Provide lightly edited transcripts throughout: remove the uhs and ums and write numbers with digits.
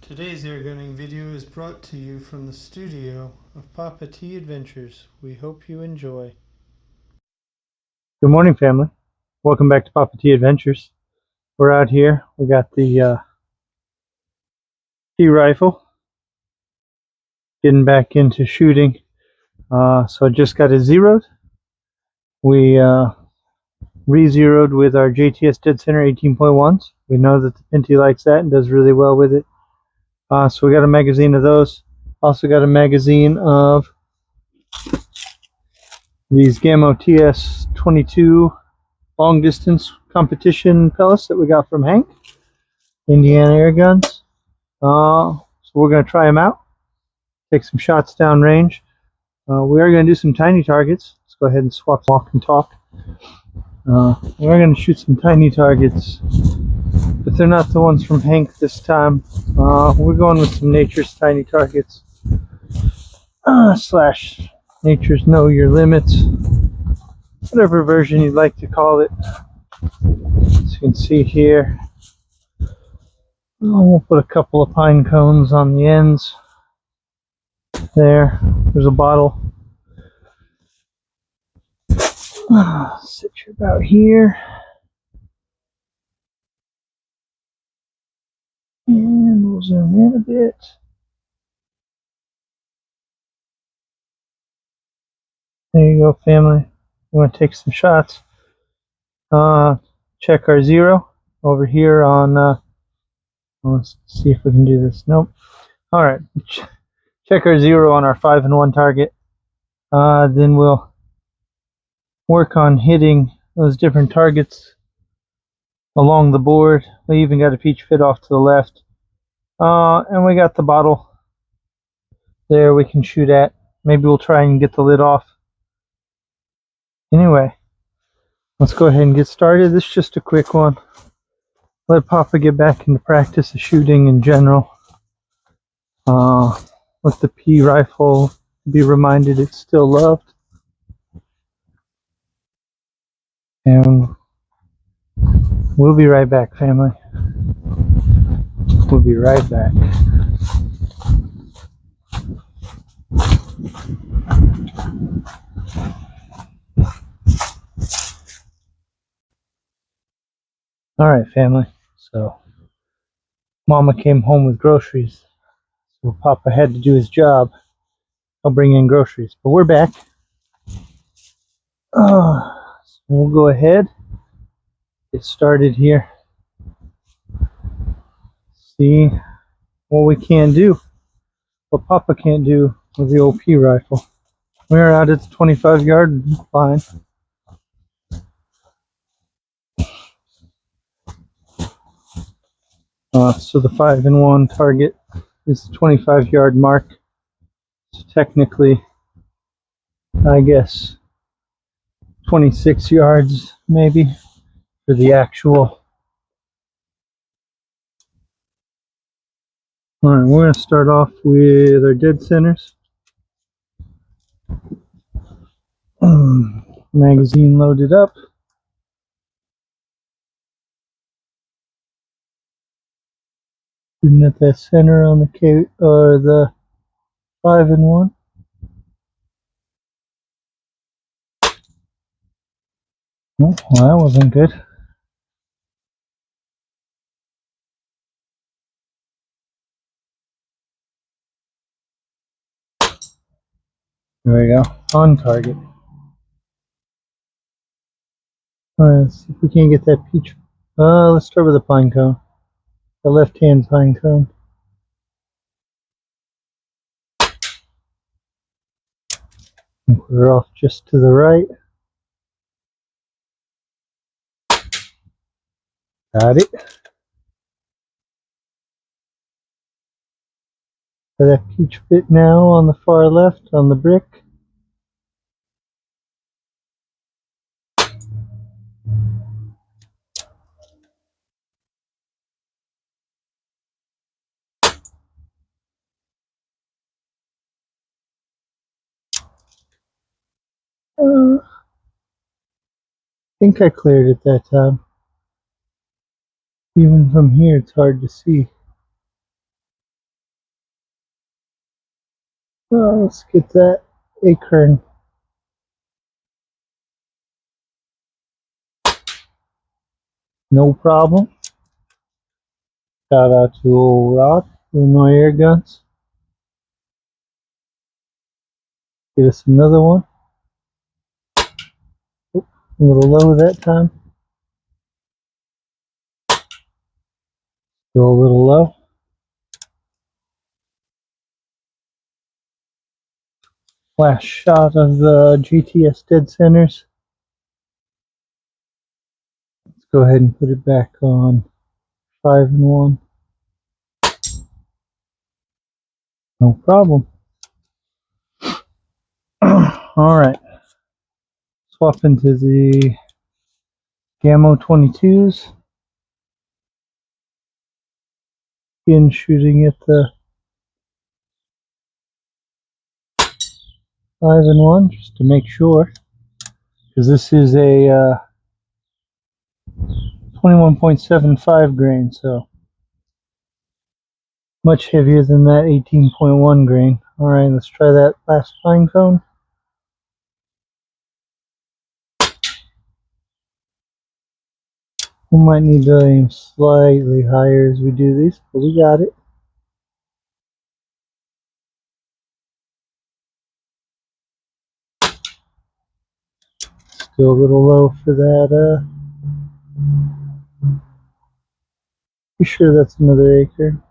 Today's air gunning video is brought to you from the studio of Papa T Adventures. We hope you enjoy. Good morning, family. Welcome back to Papa T Adventures. We're out here. We got the T rifle. Getting back into shooting. So I just got it zeroed. We re-zeroed with our JTS Dead Center 18.1s. We know that the Pinty likes that and does really well with it. So we got a magazine of those. Also got a magazine of these Gamo TS-22 long distance competition pellets that we got from Hank, Indiana Air Guns. So we're going to try them out, take some shots down range. We are going to do some tiny targets. Let's go ahead and swap walk and talk. We're going to shoot some tiny targets, but they're not the ones from Hank this time. We're going with some Nature's tiny targets, slash Nature's Know Your Limits, whatever version you'd like to call it. As you can see here, we'll put a couple of pine cones on the ends. There's a bottle. Sit you about here. And we'll zoom in a bit. There you go, family. We're going to take some shots. Check our zero over here on, let's see if we can do this. Nope. Alright. Check our zero on our 5-1 target. Then we'll work on hitting those different targets along the board. We even got a peach fit off to the left. And we got the bottle there we can shoot at. Maybe we'll try and get the lid off. Anyway, let's go ahead and get started. This is just a quick one. Let Papa get back into practice of shooting in general. Let the P rifle be reminded it's still loved. And we'll be right back, family. We'll be right back. Alright, family. So, Mama came home with groceries. So Papa had to do his job. I'll bring in groceries. But we're back. So we'll go ahead. Get started here. See what we can do. What Papa can't do with the old P rifle. We're out at the 25-yard line. So the 5-1 target is the 25-yard mark. So technically, I guess 26 yards maybe for the actual. Alright, we're going to start off with our dead centers. Magazine loaded up. Shooting at that center on the K or the 5-1. Oh, well, that wasn't good. There we go. On target. Alright, let's see if we can get that peach. Let's start with the pine cone. The left hand pine cone. We're off just to the right. Got it. Got that peach fit now on the far left on the brick. I think I cleared it that time. Even from here, it's hard to see. Let's get that acorn. No problem. Shout out to old Rod, Illinois Air Guns. Get us another one. Oop, a little low that time. Still a little low. Last shot of the JTS Dead Centers. Let's go ahead and put it back on 5-1. No problem. Alright. Swap into the Gamo 22s. Again, shooting at the 5-1 just to make sure. Because this is a 21.75 grain, so much heavier than that 18.1 grain. Alright, let's try that last pine cone. We might need to aim slightly higher as we do these, but we got it. Still a little low for that. Be sure that's another acre.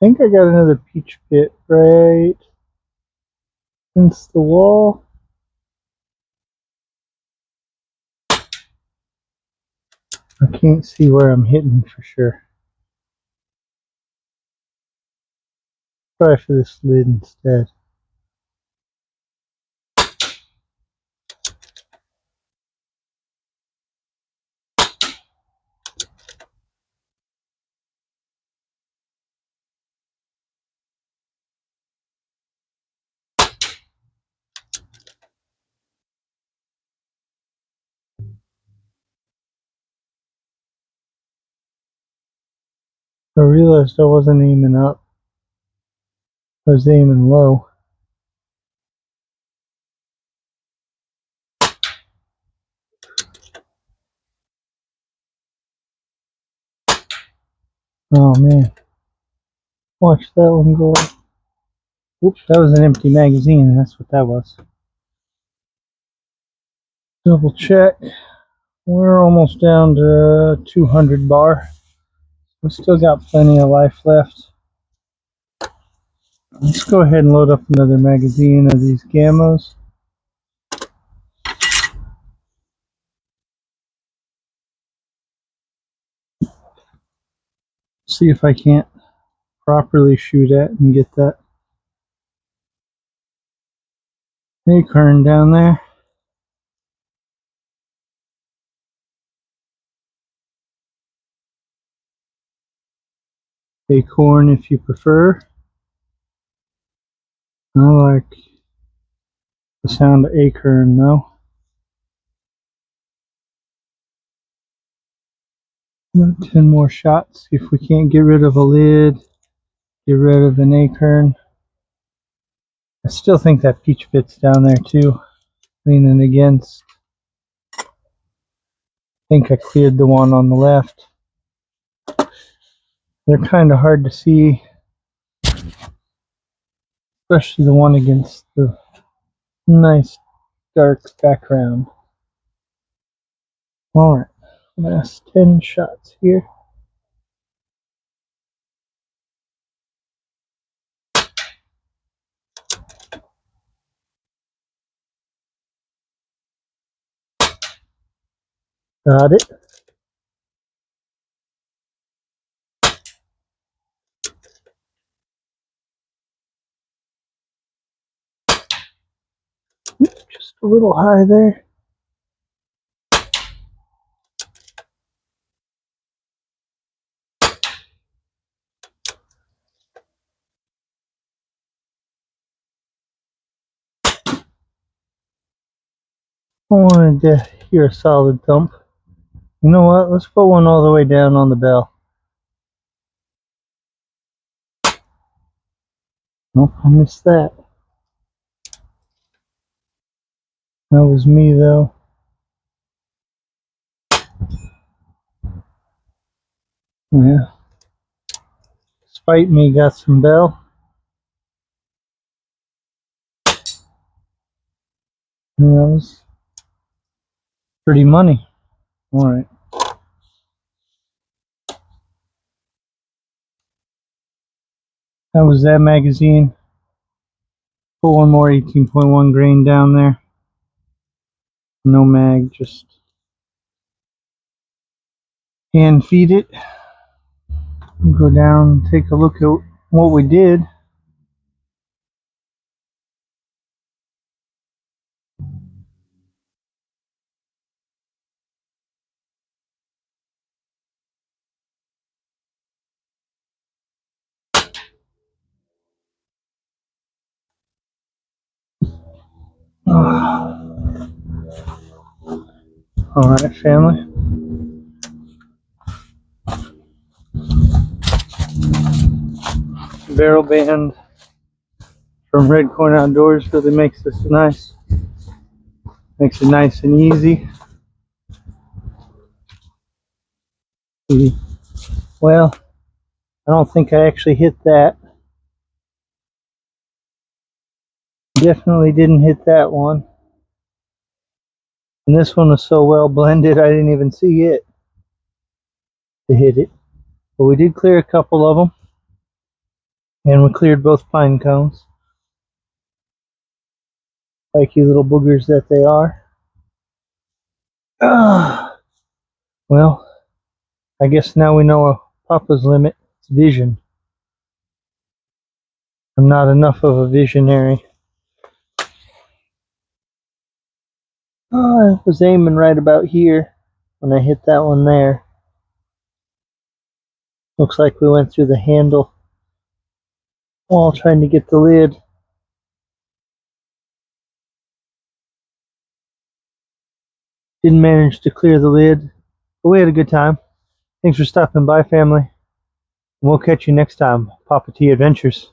I think I got another peach pit right against the wall. I can't see where I'm hitting for sure. Try for this lid instead. I realized I wasn't aiming up. I was aiming low. Oh man. Watch that one go up. Oops, that was an empty magazine. That's what that was. Double check. We're almost down to 200 bar. We still got plenty of life left. Let's go ahead and load up another magazine of these Gamos. See if I can't properly shoot at and get that acorn down there. Acorn if you prefer. I like the sound of acorn though. About 10 more shots. See if we can't get rid of a lid, get rid of an acorn. I still think that peach pit's down there too, leaning against. I think I cleared the one on the left. They're kind of hard to see, especially the one against the nice dark background. Alright, last 10 shots here. Got it. Just a little high there. I wanted to hear a solid thump. You know what? Let's put one all the way down on the bell. Nope, I missed that. That was me though. Yeah. Despite me, got some bell. And that was pretty money. Alright. That was that magazine. Put one more 18.1 grain down there. No mag, just hand feed it. Go down, take a look at what we did. Alright, family. Barrel band from Red Corn Outdoors really makes this nice. Makes it nice and easy. Well, I don't think I actually hit that. Definitely didn't hit that one. And this one was so well blended I didn't even see it to hit it. But we did clear a couple of them. And we cleared both pine cones. Spiky little boogers that they are. Well, I guess now we know Papa's limit. It's vision. I'm not enough of a visionary. I was aiming right about here when I hit that one there. Looks like we went through the handle while trying to get the lid. Didn't manage to clear the lid, but we had a good time. Thanks for stopping by, family. And we'll catch you next time. Papa T Adventures.